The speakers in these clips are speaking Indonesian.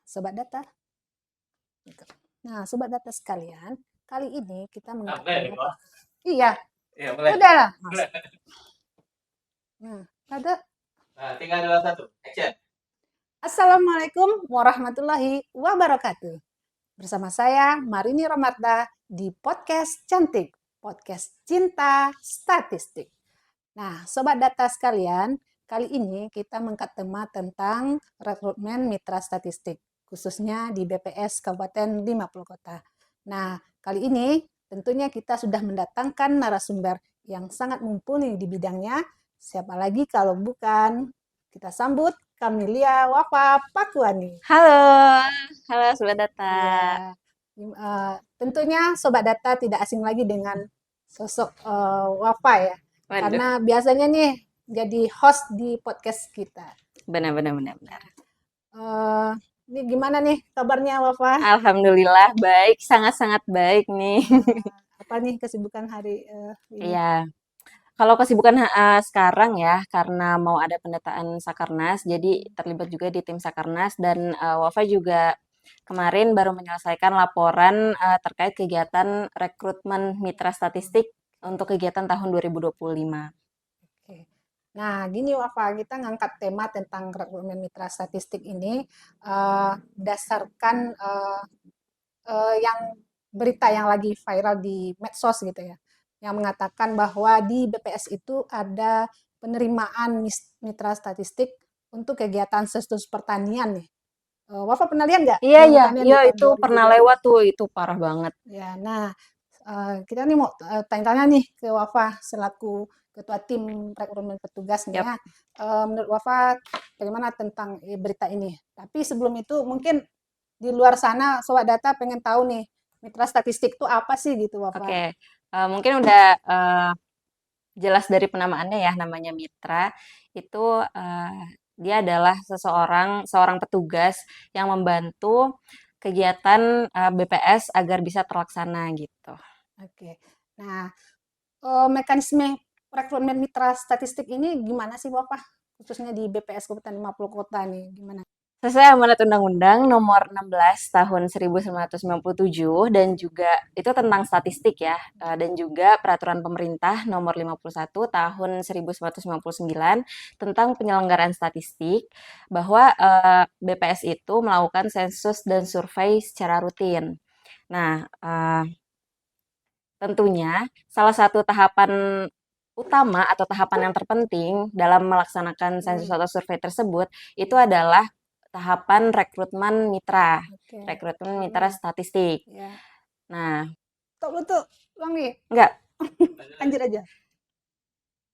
Sobat Data. Nah, Sobat Data sekalian, kali ini kita mengangkat Mulai tema. nih, Bang. Iya, Iya, mulai. udah lah. Mulai. Nah, ada. Nah, 3, 2, 1. Action. Assalamualaikum warahmatullahi wabarakatuh. Bersama saya Marini Romarda di podcast Cantik, podcast Cinta Statistik. Nah, Sobat Data sekalian, kali ini kita mengangkat tema tentang rekrutmen mitra statistik, khususnya di BPS Kabupaten 50 Kota. Nah, kali ini tentunya kita sudah mendatangkan narasumber yang sangat mumpuni di bidangnya. Siapa lagi kalau bukan kita sambut Camelia Wafa Pakuani. Halo Sobat Data. Ya, tentunya Sobat Data tidak asing lagi dengan sosok Wafa ya. Waduh, Karena biasanya nih jadi host di podcast kita. benar. Ini gimana nih kabarnya Wafa? Alhamdulillah baik, sangat-sangat baik nih. Apa nih kesibukan hari ini? Iya, kalau kesibukan sekarang ya, karena mau ada pendataan Sakernas, jadi terlibat juga di tim Sakernas dan Wafa juga kemarin baru menyelesaikan laporan terkait kegiatan rekrutmen mitra statistik untuk kegiatan tahun 2025. Oke. Nah, gini Wafa, kita ngangkat tema tentang rekrutmen mitra statistik ini berdasarkan yang berita yang lagi viral di medsos gitu ya, yang mengatakan bahwa di BPS itu ada penerimaan mitra statistik untuk kegiatan sensus pertanian nih. Wafa pernah lihat nggak Iya pengumumannya di tahun itu pernah 2020? lewat tuh, itu parah banget. Ya, nah kita nih mau tanya-tanya nih ke Wafa selaku ketua tim rekrutmen petugasnya. Menurut Wafa bagaimana tentang berita ini? Tapi sebelum itu mungkin di luar sana Sobat Data pengen tahu nih mitra statistik itu apa sih gitu Wafa? Oke, mungkin udah jelas dari penamaannya ya, namanya mitra. Itu dia adalah seorang petugas yang membantu kegiatan BPS agar bisa terlaksana gitu. Oke. Nah, mekanisme rekrutmen mitra statistik ini gimana sih Wafa? Khususnya di BPS Kabupaten 50 Kota nih, gimana? Sesuai amanat Undang-Undang Nomor 16 Tahun 1997 dan juga itu tentang statistik ya, dan juga Peraturan Pemerintah Nomor 51 Tahun 1999 tentang penyelenggaraan statistik, bahwa BPS itu melakukan sensus dan survei secara rutin. Nah, tentunya salah satu tahapan utama atau tahapan yang terpenting dalam melaksanakan sensus atau survei tersebut itu adalah tahapan rekrutmen mitra, Oke. rekrutmen mitra statistik. Ya. Nah, Tuh, Wangi. enggak, Lanjut aja.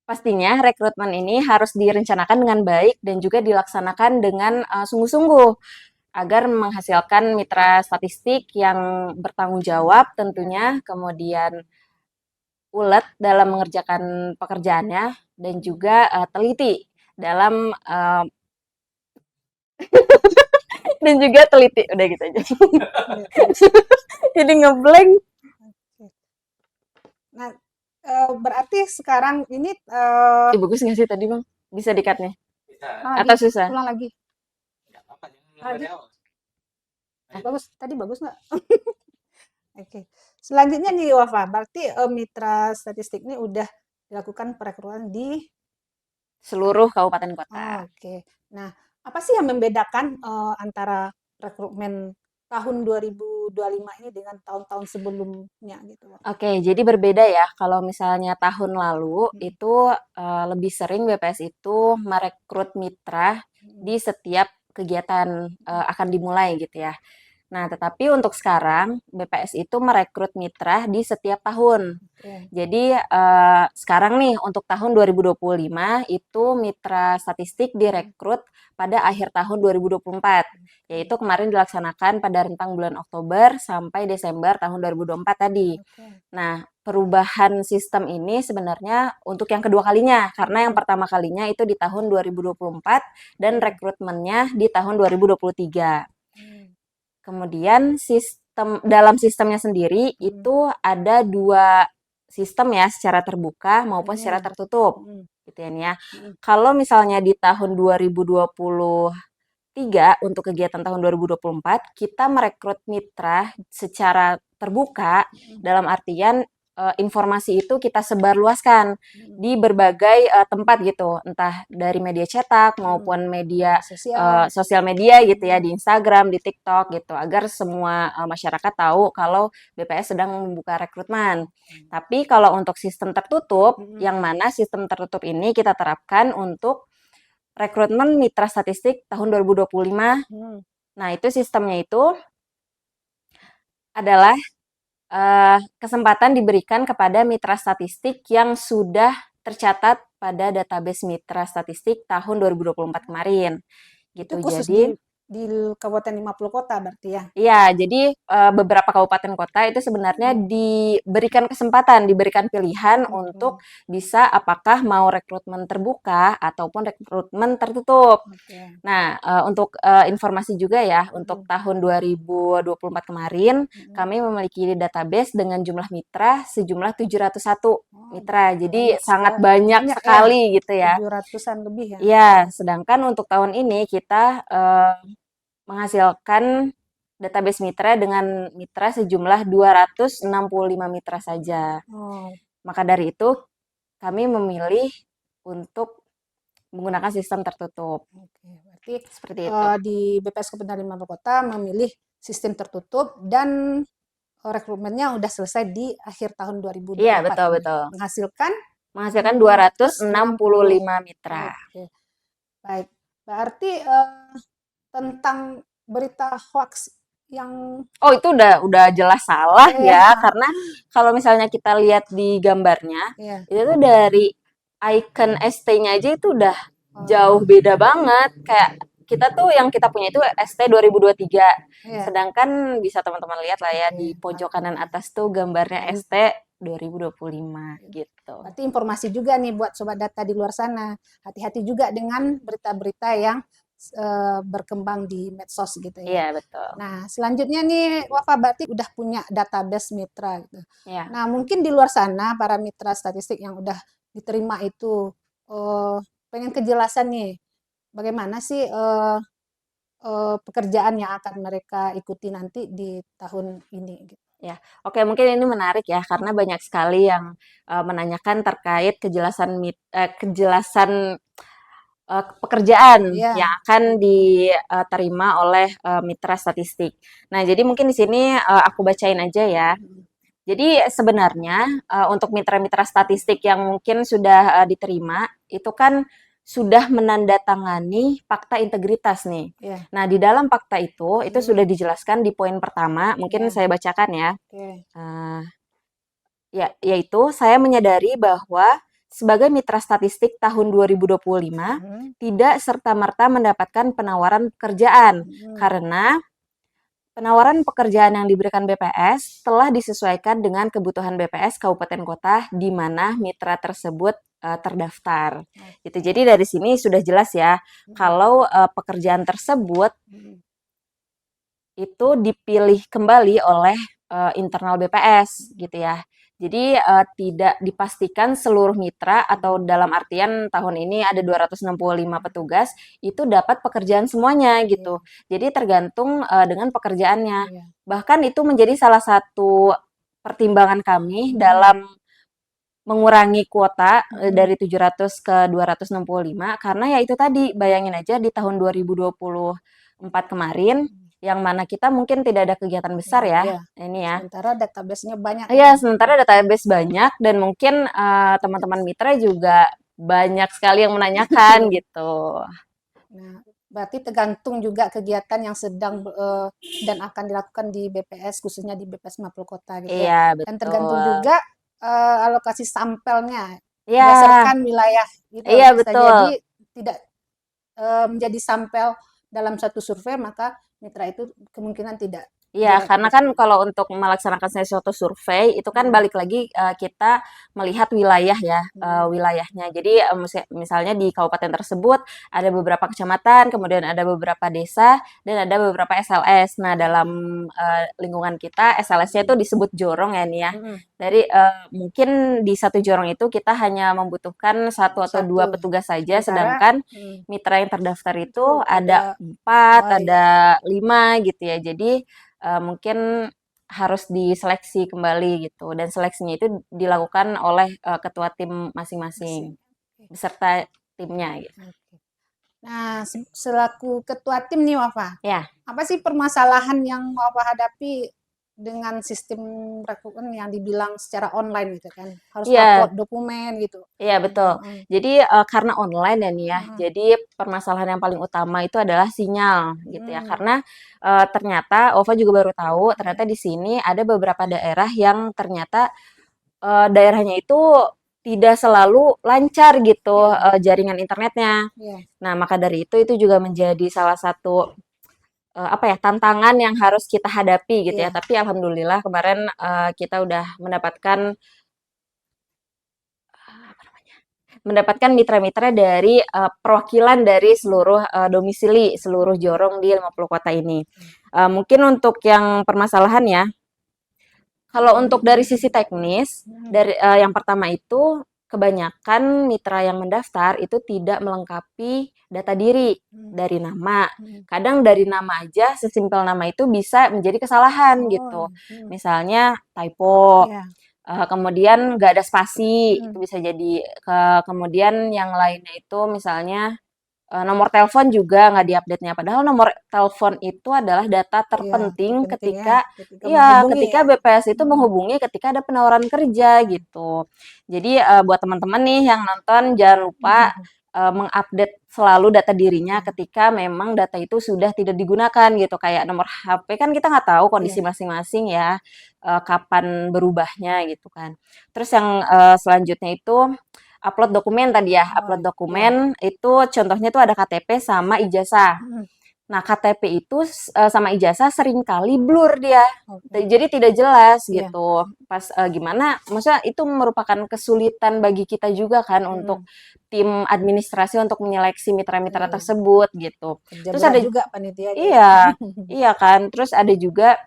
pastinya rekrutmen ini harus direncanakan dengan baik dan juga dilaksanakan dengan sungguh-sungguh agar menghasilkan mitra statistik yang bertanggung jawab tentunya, kemudian ulet dalam mengerjakan pekerjaannya dan juga teliti dalam dan juga teliti, udah gitu aja. Jadi ngeblank. Nah, berarti sekarang ini Bagus nggak sih tadi Bang? Bisa di-cut-nya? Bisa. Atau susah? ulang lagi. Nggak apa-apa, jangan dari awal. Bagus, tadi bagus nggak? Oke. Selanjutnya nih Wafa, berarti mitra statistik ini udah dilakukan perekrutan di Seluruh kabupaten kota. Oke. Nah, apa sih yang membedakan antara rekrutmen tahun 2025 ini dengan tahun-tahun sebelumnya gitu, Wak? Oke, jadi berbeda ya. Kalau misalnya tahun lalu itu lebih sering BPS itu merekrut mitra di setiap kegiatan akan dimulai gitu ya. Nah, tetapi untuk sekarang BPS itu merekrut mitra di setiap tahun. Oke. Jadi sekarang nih untuk tahun 2025 itu mitra statistik direkrut pada akhir tahun 2024, yaitu kemarin dilaksanakan pada rentang bulan Oktober sampai Desember tahun 2024 tadi. Oke. Nah, perubahan sistem ini sebenarnya untuk yang kedua kalinya, karena yang pertama kalinya itu di tahun 2024 dan rekrutmennya di tahun 2023. Kemudian dalam sistemnya sendiri itu ada 2 sistem ya, secara terbuka maupun secara tertutup, gitu ya. Kalau misalnya di tahun 2024 3 untuk kegiatan tahun 2024 kita merekrut mitra secara terbuka dalam artian informasi itu kita sebarluaskan di berbagai tempat gitu, entah dari media cetak maupun media sosial. sosial media gitu ya, di Instagram, di TikTok gitu, agar semua masyarakat tahu kalau BPS sedang membuka rekrutmen. Tapi kalau untuk sistem tertutup, yang mana sistem tertutup ini kita terapkan untuk rekrutmen mitra statistik tahun 2025. Nah, itu sistemnya itu adalah kesempatan diberikan kepada mitra statistik yang sudah tercatat pada database mitra statistik tahun 2024 kemarin, Itu gitu. khusus Jadi di Kabupaten 50 kota berarti ya? iya, jadi beberapa kabupaten kota itu sebenarnya diberikan kesempatan, diberikan pilihan untuk bisa apakah mau rekrutmen terbuka ataupun rekrutmen tertutup. Oke. Nah, untuk informasi juga ya, untuk tahun 2024 kemarin kami memiliki database dengan jumlah mitra sejumlah 701 mitra. Jadi sangat banyak Banyak ya, sekali gitu ya. 700-an lebih ya? Iya, sedangkan untuk tahun ini kita menghasilkan database mitra dengan mitra sejumlah 265 mitra saja. Oh, Maka dari itu kami memilih untuk menggunakan sistem tertutup. oke. Berarti Seperti itu. di BPS Kabupaten 50 Kota memilih sistem tertutup dan rekrutmennya udah selesai di akhir tahun 2024 Iya, betul, ini. betul. Menghasilkan Menghasilkan 265 mitra. Oke, baik. Berarti tentang berita hoax yang Oh, itu udah jelas salah Iya. ya, karena kalau misalnya kita lihat di gambarnya, ya, itu tuh dari icon ST-nya aja itu udah jauh beda banget. Kayak kita tuh yang kita punya itu ST 2023. iya. Sedangkan bisa teman-teman lihat lah ya Oke. di pojok kanan atas tuh gambarnya ST 2025 gitu. Berarti informasi juga nih buat sobat data di luar sana. Hati-hati juga dengan berita-berita yang berkembang di medsos gitu ya. Iya, betul. Nah, selanjutnya nih Wafa berarti udah punya database mitra gitu. Iya. Nah, mungkin di luar sana para mitra statistik yang udah diterima itu pengen kejelasan nih bagaimana sih pekerjaan yang akan mereka ikuti nanti di tahun ini gitu. Ya, oke, mungkin ini menarik ya karena banyak sekali yang menanyakan terkait kejelasan pekerjaan Iya. yang akan diterima oleh mitra statistik. Nah, jadi mungkin di sini aku bacain aja ya. Jadi sebenarnya untuk mitra-mitra statistik yang mungkin sudah diterima itu kan sudah menandatangani fakta integritas nih. Iya. Nah, di dalam fakta itu sudah dijelaskan di poin pertama, mungkin saya bacakan ya. Oke. Yaitu saya menyadari bahwa sebagai mitra statistik tahun 2025 tidak serta-merta mendapatkan penawaran pekerjaan karena penawaran pekerjaan yang diberikan BPS telah disesuaikan dengan kebutuhan BPS kabupaten kota di mana mitra tersebut terdaftar. Gitu. Jadi dari sini sudah jelas ya kalau pekerjaan tersebut itu dipilih kembali oleh internal BPS gitu ya. Jadi tidak dipastikan seluruh mitra atau dalam artian tahun ini ada 265 petugas itu dapat pekerjaan semuanya gitu. Jadi tergantung dengan pekerjaannya. Bahkan itu menjadi salah satu pertimbangan kami dalam mengurangi kuota dari 700 ke 265 karena ya itu tadi bayangin aja di tahun 2024 kemarin yang mana kita mungkin tidak ada kegiatan besar ya, ini ya. Sementara database-nya banyak. Iya, sementara database banyak dan mungkin teman-teman mitra juga banyak sekali yang menanyakan gitu. Nah, berarti tergantung juga kegiatan yang sedang dan akan dilakukan di BPS, khususnya di BPS 50 Kota gitu ya. Iya, Dan tergantung betul. juga alokasi sampelnya Iya. berdasarkan wilayah gitu. Iya, Bisa betul. jadi tidak menjadi sampel dalam satu survei, maka mitra itu kemungkinan tidak Iya, karena direkrut. kan kalau untuk melaksanakan sesuatu survei itu kan Hmm. balik lagi kita melihat wilayah ya, Hmm. wilayahnya. Jadi misalnya di kabupaten tersebut ada beberapa kecamatan, kemudian ada beberapa desa dan ada beberapa SLS. Nah, dalam lingkungan kita SLS-nya itu disebut jorong ya nih ya. Hmm. Dari mungkin di satu jorong itu kita hanya membutuhkan satu atau dua Satu. petugas saja, Sementara sedangkan hmm, mitra yang terdaftar itu itu ada ada 4, oh ya. ada 5 gitu ya. Jadi mungkin harus diseleksi kembali gitu dan seleksinya itu dilakukan oleh ketua tim masing-masing Masih. Oke. beserta timnya gitu. Oke. Nah, selaku ketua tim nih Wafa, Ya, apa sih permasalahan yang Wafa hadapi dengan sistem rekrutmen yang dibilang secara online gitu kan? Harus iya, upload dokumen gitu. iya betul. Heeh. Jadi karena online ya nih ya, Heeh. jadi permasalahan yang paling utama itu adalah sinyal gitu ya. Hmm. Karena ternyata Ova juga baru tahu Ya. ternyata di sini ada beberapa daerah yang ternyata daerahnya itu tidak selalu lancar gitu Ya. jaringan internetnya. Ya. Nah, maka dari itu juga menjadi salah satu apa ya, tantangan yang harus kita hadapi gitu ya. Ya. Tapi alhamdulillah kemarin kita udah mendapatkan mitra-mitra dari perwakilan dari seluruh domisili, seluruh jorong di 50 kota ini. Mungkin untuk yang permasalahan ya, kalau untuk dari sisi teknis, Hmm. dari yang pertama itu kebanyakan mitra yang mendaftar itu tidak melengkapi data diri Hmm. dari nama. Hmm. Kadang dari nama aja, sesimpel nama itu bisa menjadi kesalahan Oh. gitu. Hmm. Misalnya typo, Ya. kemudian nggak ada spasi, itu Hmm. bisa jadi. Kemudian yang lainnya itu misalnya nomor telepon juga nggak diupdate-nya. Padahal nomor telepon itu adalah data Iya, terpenting terpenting ya ketika ketika ya menghubungi ketika ya. BPS itu Hmm. menghubungi ketika ada penawaran kerja gitu. Jadi buat teman-teman nih yang nonton jangan lupa mengupdate selalu data dirinya Ya. ketika memang data itu sudah tidak digunakan gitu. Kayak nomor HP kan kita nggak tahu kondisi Iya. masing-masing ya, kapan berubahnya gitu kan. Terus yang selanjutnya itu upload dokumen tadi ya, Oh, upload ya. dokumen itu contohnya tuh ada KTP sama ijazah. Hmm. Nah, KTP itu sama ijazah seringkali blur dia. Oke. Jadi tidak jelas Iya. gitu. Pas gimana, maksudnya itu merupakan kesulitan bagi kita juga kan untuk Hmm. tim administrasi untuk menyeleksi mitra-mitra Iya. tersebut gitu. Kerja Terus berat ada juga panitianya ya. iya, iya kan. Terus ada juga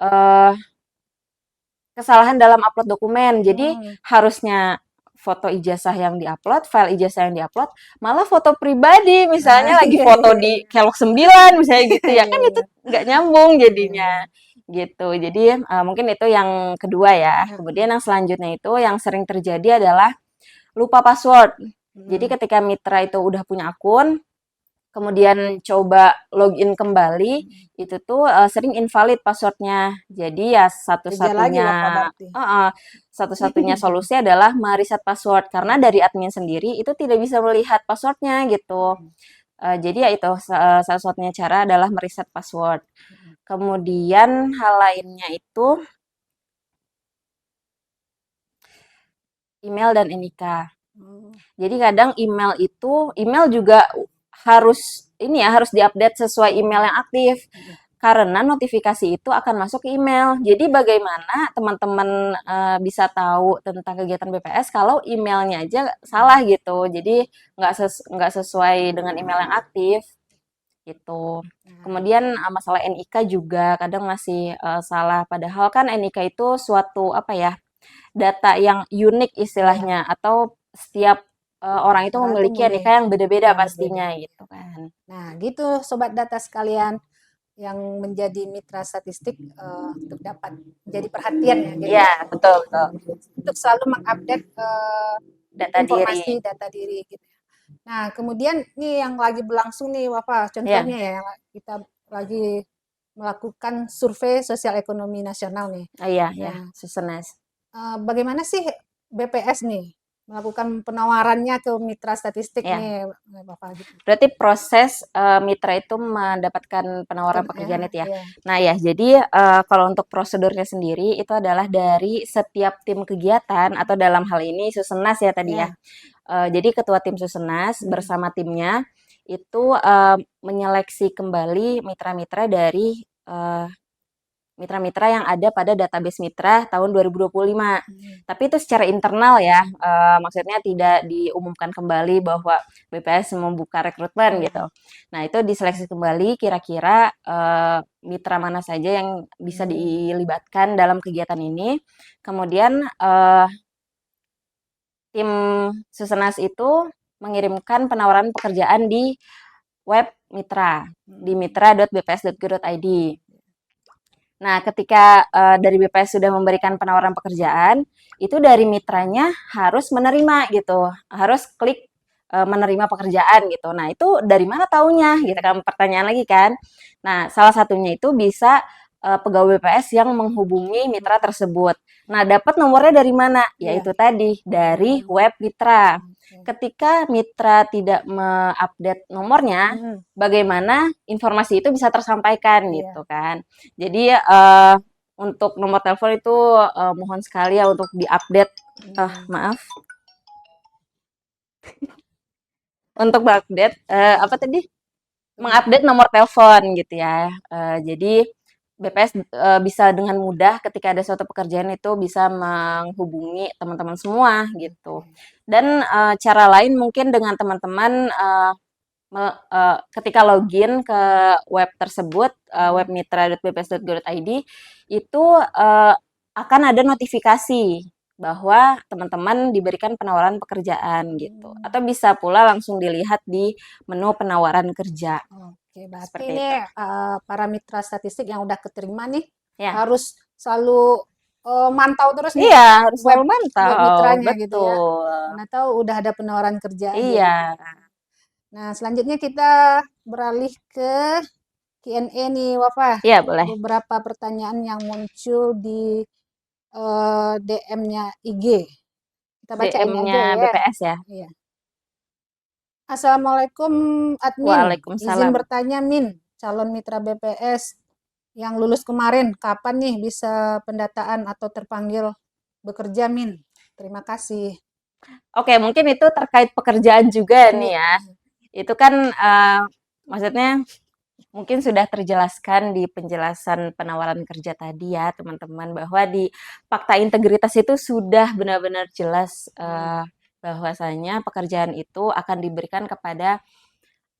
eh kesalahan dalam upload dokumen. Jadi Hmm. harusnya foto ijazah yang diupload, file ijazah yang diupload, malah foto pribadi, Ah, misalnya lagi iya foto iya di iya. Kelok 9 misalnya gitu ya, Iya kan itu iya. nggak nyambung Iya jadinya, iya. gitu. Jadi mungkin itu yang kedua ya. Heeh. Kemudian yang selanjutnya itu yang sering terjadi adalah lupa password. Jadi Mhm. ketika mitra itu udah punya akun, kemudian coba login kembali, Mhm. itu tuh sering invalid passwordnya. Jadi ya Kerja lagi satu-satunya Wafa berarti. heeh, satu-satunya solusi adalah mereset password karena dari admin sendiri itu tidak bisa melihat passwordnya gitu. Mhm. Jadi ya itu salah satunya cara adalah mereset password. Mhm. Kemudian hal lainnya itu email dan NIK. Oh. Jadi kadang email juga harus ini ya, harus diupdate sesuai email yang aktif. Mhm. Karena notifikasi itu akan masuk ke email. Jadi bagaimana teman-teman bisa tahu tentang kegiatan BPS kalau emailnya aja salah gitu. Jadi nggak sesuai dengan email yang aktif gitu. Nah, Kemudian masalah NIK juga kadang masih salah. Padahal kan NIK itu suatu apa ya, data yang unik iya, istilahnya atau setiap orang itu orang itu memiliki memilih NIK yang beda-beda yang berbeda. pastinya gitu kan. Nah, gitu sobat data sekalian yang menjadi mitra statistik untuk dapat menjadi perhatian ya. Jadi Iya, betul betul. untuk selalu mengupdate Data diri. informasi data diri gitu. Nah, kemudian nih yang lagi berlangsung nih Wafa, Iya. contohnya ya yang kita lagi melakukan survei sosial ekonomi nasional nih. Oh iya ya, Nah, Susenas. bagaimana sih BPS nih melakukan penawarannya ke mitra statistik Ya. nih, Bapak gitu? Berarti proses mitra itu mendapatkan penawaran Ya, pekerjaan itu ya. ya. Nah ya, jadi kalau untuk prosedurnya sendiri itu adalah dari setiap tim kegiatan atau dalam hal ini Susenas ya tadi ya. Ya. Jadi ketua tim Susenas Hmm. bersama timnya itu menyeleksi kembali mitra-mitra dari mitra-mitra yang ada pada database mitra tahun 2025. Tapi itu secara internal ya, maksudnya tidak diumumkan kembali bahwa BPS membuka rekrutmen gitu. Nah, itu diseleksi kembali kira-kira mitra mana saja yang bisa dilibatkan dalam kegiatan ini. Kemudian tim Susenas itu mengirimkan penawaran pekerjaan di web mitra di mitra.bps.go.id. Nah, ketika dari BPS sudah memberikan penawaran pekerjaan, itu dari mitranya harus menerima gitu, harus klik menerima pekerjaan gitu. Nah, itu dari mana taunya? Gitu kan pertanyaan lagi kan. Nah, salah satunya itu bisa pegawai BPS yang menghubungi mitra tersebut. Nah, dapat nomornya dari mana? Yaitu tadi dari web mitra. Ketika mitra tidak mengupdate nomornya, bagaimana informasi itu bisa tersampaikan gitu kan. Jadi untuk nomor telepon itu mohon sekali ya untuk diupdate. Maaf. Untuk mengupdate apa tadi? Mengupdate nomor telepon gitu ya. Jadi BPS bisa dengan mudah ketika ada suatu pekerjaan itu bisa menghubungi teman-teman semua gitu. Dan cara lain mungkin dengan teman-teman ketika login ke web tersebut, webmitra.bps.go.id, itu akan ada notifikasi bahwa teman-teman diberikan penawaran pekerjaan gitu. Atau bisa pula langsung dilihat di menu penawaran kerja. Oke, berarti Seperti ini itu. para mitra statistik yang udah keterima nih Ya. harus selalu mantau terus nih Iya, harus web selalu mantau. web mitranya gitu ya. Betul. Mana tahu udah ada penawaran kerja aja. Iya. Nah, selanjutnya kita beralih ke Q&A nih, Wafa. Iya, boleh. Beberapa pertanyaan yang muncul di DM-nya IG. Kita bacain aja DM-nya ya. BPS ya. Iya. Assalamualaikum admin. Waalaikumsalam. Izin bertanya Min, calon mitra BPS yang lulus kemarin, kapan nih bisa pendataan atau terpanggil bekerja Min? Terima kasih. Oke, mungkin itu terkait pekerjaan juga nih ya. Itu kan maksudnya mungkin sudah terjelaskan di penjelasan penawaran kerja tadi ya teman-teman, bahwa di fakta integritas itu sudah benar-benar jelas bahwasanya pekerjaan itu akan diberikan kepada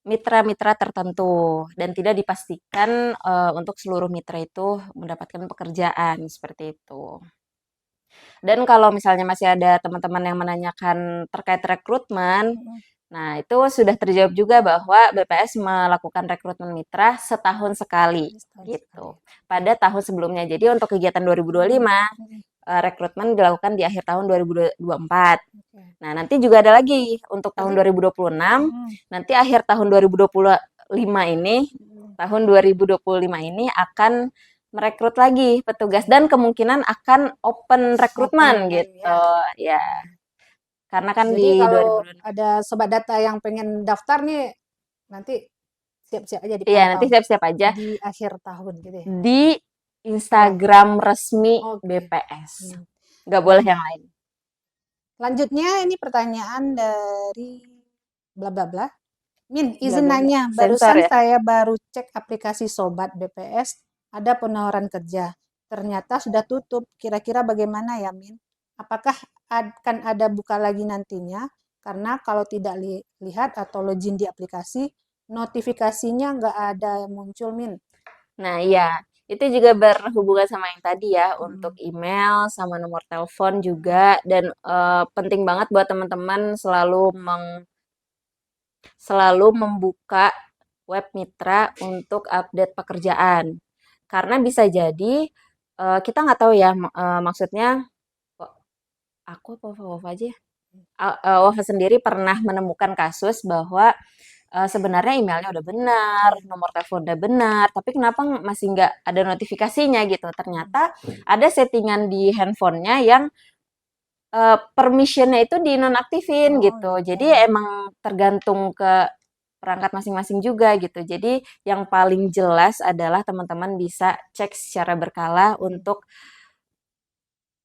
mitra-mitra tertentu dan tidak dipastikan untuk seluruh mitra itu mendapatkan pekerjaan seperti itu. Dan kalau misalnya masih ada teman-teman yang menanyakan terkait rekrutmen, nah itu sudah terjawab juga bahwa BPS melakukan rekrutmen mitra setahun sekali gitu pada tahun sebelumnya. Jadi untuk kegiatan 2025 rekrutmen dilakukan di akhir tahun 2024. Nah, nanti juga ada lagi untuk tahun 2026, nanti akhir tahun 2025 ini, tahun 2025 ini akan merekrut lagi petugas dan kemungkinan akan open rekrutmen gitu. Ya. Karena kan Jadi di kalau 2026. ada sobat data yang pengen daftar nih, nanti siap-siap aja Iya, nanti dipantau siap-siap aja di akhir tahun gitu ya. di Instagram resmi Oke. BPS. Nggak boleh yang lain. Lanjutnya ini pertanyaan dari bla bla bla. Min, Bla, izin bla, bla. nanya, Sensor barusan ya? saya baru cek aplikasi Sobat BPS, ada penawaran kerja. Ternyata sudah tutup. Kira-kira bagaimana ya, Min? Apakah akan ada buka lagi nantinya? Karena kalau tidak lihat atau login di aplikasi, notifikasinya nggak ada yang muncul, Min. Nah, iya. Itu juga berhubungan sama yang tadi ya, untuk email sama nomor telepon juga, dan penting banget buat teman-teman selalu membuka web mitra untuk update pekerjaan. Karena bisa jadi kita nggak tahu ya, maksudnya aku apa Wafa aja ya? Wafa sendiri pernah menemukan kasus bahwa sebenarnya emailnya udah benar, nomor telepon udah benar, tapi kenapa masih nggak ada notifikasinya gitu. Ternyata ada settingan di handphonenya yang permission-nya itu dinonaktifin gitu. Jadi emang tergantung ke perangkat masing-masing juga gitu. Jadi yang paling jelas adalah teman-teman bisa cek secara berkala untuk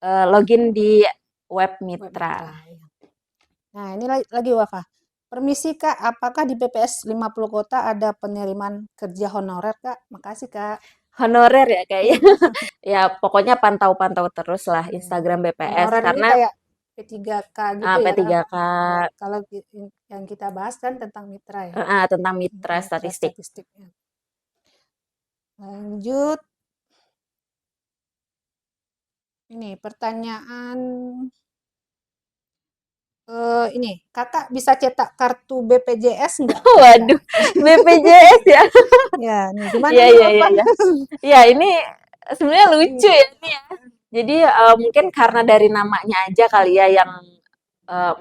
login di web mitra. Nah, ini lagi Wafa. Permisi Kak, apakah di BPS 50 Kota ada penerimaan kerja honorer Kak? Makasih Kak. honorer ya kayaknya. Ya pokoknya pantau-pantau terus lah Iya. Instagram BPS Honorer ini karena kayak P3K gitu ya. P3K Kalau yang kita bahas kan tentang mitra ya, tentang mitra mitra statistik. statistiknya. Lanjut, ini pertanyaan ini, Kakak bisa cetak kartu BPJS nggak? Waduh, BPJS ya. Ya, nih gimana Iya nih iya iya Bapak? iya. Iya, ini sebenarnya lucu ya ini ya. Jadi mungkin karena dari namanya aja kali ya yang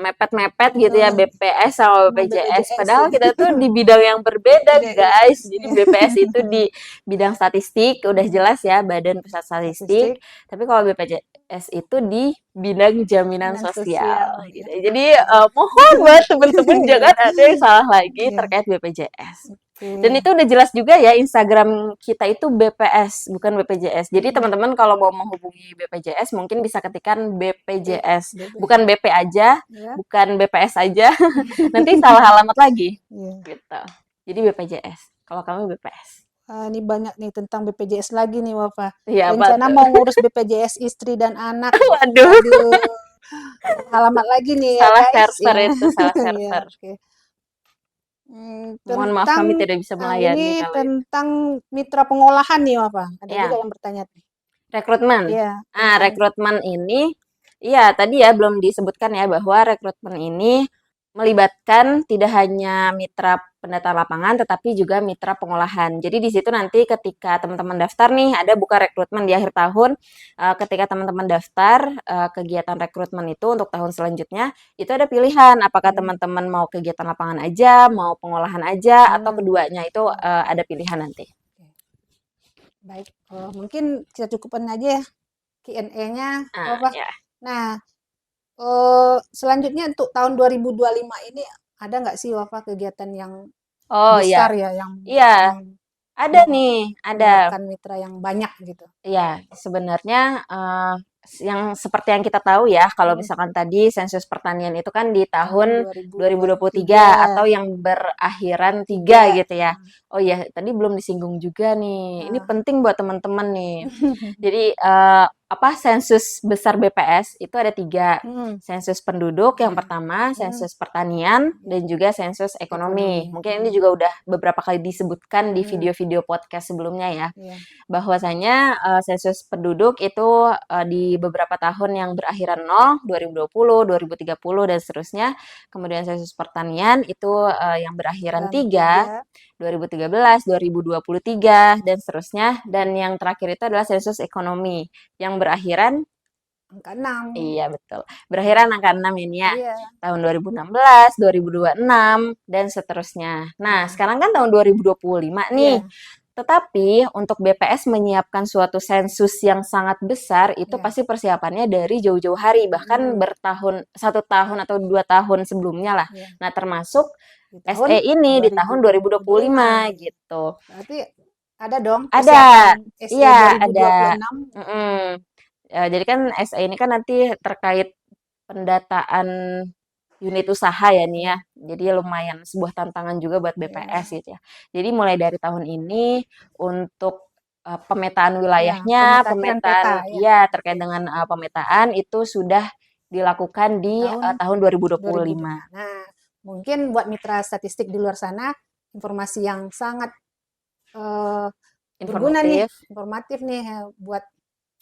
mepet-mepet gitu ya Eh, BPS sama Sama BPJS. BPJS Padahal ya. kita tuh di bidang yang berbeda guys. BPJS. Jadi BPS itu di bidang statistik, udah jelas ya Badan Pusat Statistik. Statistik Tapi kalau BPJS itu di bidang jaminan dan sosial sosial gitu. ya. Jadi mohon banget teman-teman jangan ada yang salah lagi Iya, terkait BPJS. Dan oke. itu udah jelas juga ya Instagram kita itu BPS, bukan BPJS. Jadi teman-teman kalau mau menghubungi BPJS mungkin bisa ketikkan BPJS, BP. bukan BP aja, Ya. bukan BPS aja. Nanti salah alamat lagi Iya. gitu. Jadi BPJS. Kalau kami BPS. Ini banyak nih tentang BPJS lagi nih Bapak. Iya, apa Rencana tuh? mau ngurus BPJS istri dan anak. Waduh, Aduh, alamat lagi nih ya salah guys. server Ya, itu, salah ya server. oke. Mohon maaf kami Tentang tidak bisa melayani ini kalau itu. tentang mitra pengolahan nih Bapak. Ada juga Ya, yang bertanya nih. rekrutmen. Iya, tentang Rekrutmen ini, iya tadi ya belum disebutkan ya bahwa rekrutmen ini melibatkan tidak hanya mitra pendata lapangan, tetapi juga mitra pengolahan. Jadi di situ nanti ketika teman-teman daftar nih, ada buka rekrutmen di akhir tahun. Ketika teman-teman daftar kegiatan rekrutmen itu untuk tahun selanjutnya, itu ada pilihan apakah hmm, teman-teman mau kegiatan lapangan aja, mau pengolahan aja, atau hmm, keduanya itu ada pilihan nanti. oke. Baik, mungkin kita cukupkan aja ya Q&A-nya Bapak. Ya. Nah, selanjutnya untuk tahun 2025 ini ada nggak sih Bapak kegiatan yang Oh ya, besar ya yang iya. yang Ada nih, ada. mengharapkan mitra yang banyak gitu? Iya, sebenarnya yang seperti yang kita tahu ya, kalau Hmm, misalkan tadi sensus pertanian itu kan di tahun tahun 2023 atau 2023 yang berakhiran 3 tiga. gitu ya. Oh iya, tadi belum disinggung juga nih. Ini Ah. penting buat teman-teman nih. Jadi apa sensus besar BPS itu ada 3. Hmm, Sensus penduduk yang ya. pertama, Hmm, sensus pertanian, ya. dan juga sensus ekonomi. Ekonomi. Mungkin ini juga udah beberapa kali disebutkan di Hmm, video-video podcast sebelumnya ya. ya. Bahwasanya sensus penduduk itu di beberapa tahun yang berakhiran 0, 2020, 2030 dan seterusnya. Kemudian sensus pertanian itu yang berakhiran Dan 3, 2013, 2023 dan seterusnya. Dan yang terakhir itu adalah sensus ekonomi yang berakhiran angka 6. iya betul. Berakhiran angka 6 ini ya. Iya. Tahun 2016, 2026 dan seterusnya. Nah, Nah, sekarang kan tahun 2025 nih. iya, Tetapi untuk BPS menyiapkan suatu sensus yang sangat besar itu iya. pasti persiapannya dari jauh-jauh hari, bahkan Hmm, bertahun, 1 tahun atau 2 tahun sebelumnya lah. iya. Nah, termasuk Di tahun SE ini di tahun 2025. 2025 gitu. Berarti ada dong Ada, persiapan SE iya ada. 2026. Mm-mm. Jadi kan SE ini kan nanti terkait pendataan unit usaha ya nih ya. Ya, Jadi lumayan sebuah tantangan juga buat BPS ya, gitu ya. Jadi mulai dari tahun ini untuk pemetaan ya, wilayahnya, pemutakhiran peta pemetaan ya. ya terkait dengan pemetaan itu sudah dilakukan di Tahun tahun 2020. 2025. Nah, mungkin buat mitra statistik di luar sana informasi yang sangat eh, berguna nih, Informatif. informatif nih buat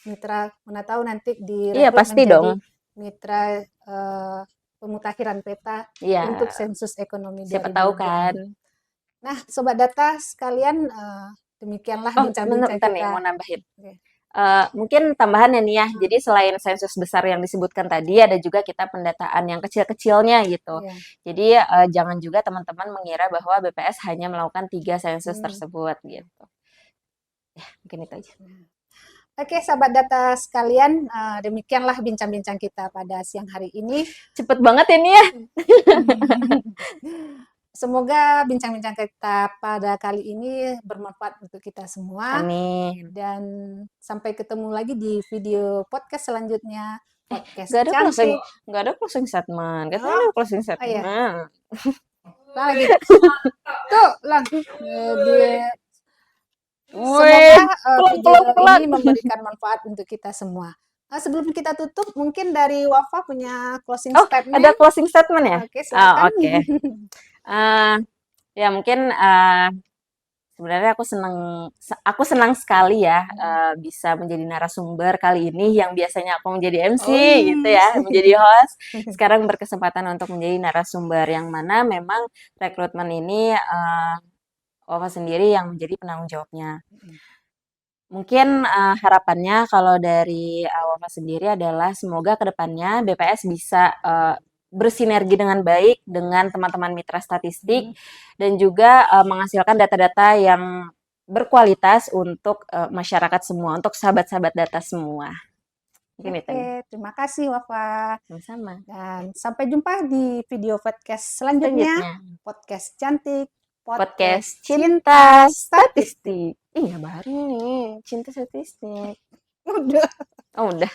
mitra, mana tahu nanti Iya, direkrut pasti menjadi dong. mitra pemutakhiran peta Iya, untuk sensus ekonomi siapa tahu kan. 2026. Nah, sobat data sekalian, demikianlah Oh, bincang-bincang bentar nih, kita. mau nambahin. Oke. Mungkin tambahan ya nih ya. Jadi selain sensus besar yang disebutkan tadi, ada juga kita pendataan yang kecil-kecilnya gitu. Iya. Jadi jangan juga teman-teman mengira bahwa BPS hanya melakukan 3 sensus Hmm. tersebut gitu. Ya, mungkin itu aja. Oke, sahabat data sekalian, demikianlah bincang-bincang kita pada siang hari ini. Cepet banget ini ya. Semoga bincang-bincang kita pada kali ini bermanfaat untuk kita semua. Amin. Dan sampai ketemu lagi di video podcast selanjutnya. Podcast Gak ada closing, cantik. gak ada closing statement. Katanya Oh, ada closing iya. statement. Lagi. Tuh, lang. Semoga Wih, video telat. ini memberikan manfaat untuk kita semua. Sebelum kita tutup, mungkin dari Wafa punya closing Oh, ada statement. closing statement ya? Oke, silakan. Oke. Ya mungkin sebenarnya aku senang sekali ya bisa menjadi narasumber kali ini yang biasanya aku menjadi MC Oh, gitu ya, menjadi host. Sekarang berkesempatan untuk menjadi narasumber yang mana memang rekrutmen ini Wafa sendiri yang menjadi penanggung jawabnya. Mungkin harapannya kalau dari Wafa sendiri adalah semoga kedepannya BPS bisa bersinergi dengan baik dengan teman-teman mitra statistik dan juga menghasilkan data-data yang berkualitas untuk masyarakat semua, untuk sahabat-sahabat data semua. Mungkin itu. Oke, terima kasih Wafa. Sama-sama. Dan sampai jumpa di video podcast selanjutnya. Podcast cantik, Podcast Cinta Statistik. Iya baru nih, Cinta Statistik. Udah. Oh udah.